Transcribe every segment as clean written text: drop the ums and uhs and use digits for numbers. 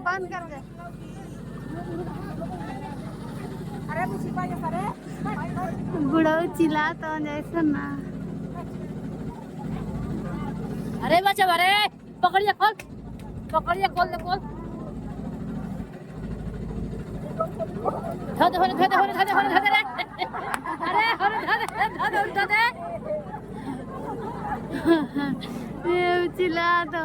बंद कर दे। अरे बुढ़ऊ चिल्ला तो जैसे ना। अरे बच्चा अरे पकड़िए खोल पकड़िए खोल दे खोल धो दे अरे धो दे ये चिल्ला तो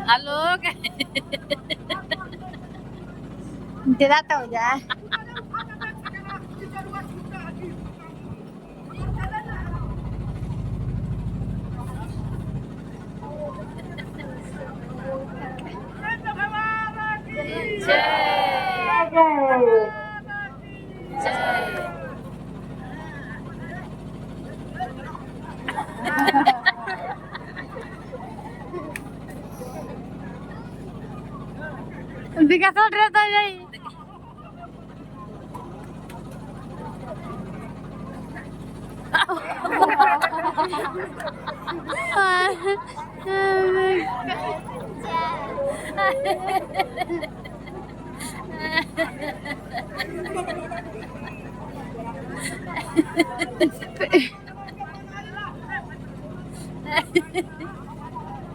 हेलो तेरा तो हो जाए। विकास ड्रेस तो यही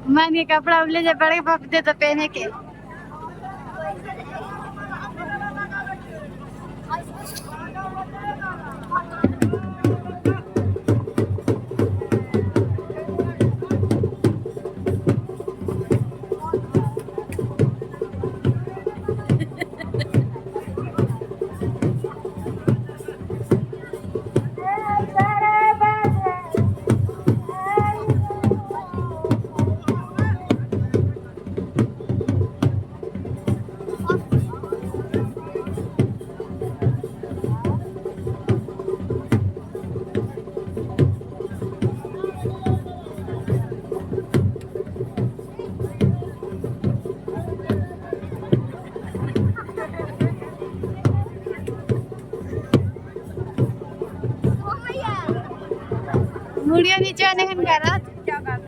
मन के कपड़ा ले जा बड़े बाप दे तो पहने के। मुड़िया नीचे आने का करा क्या कर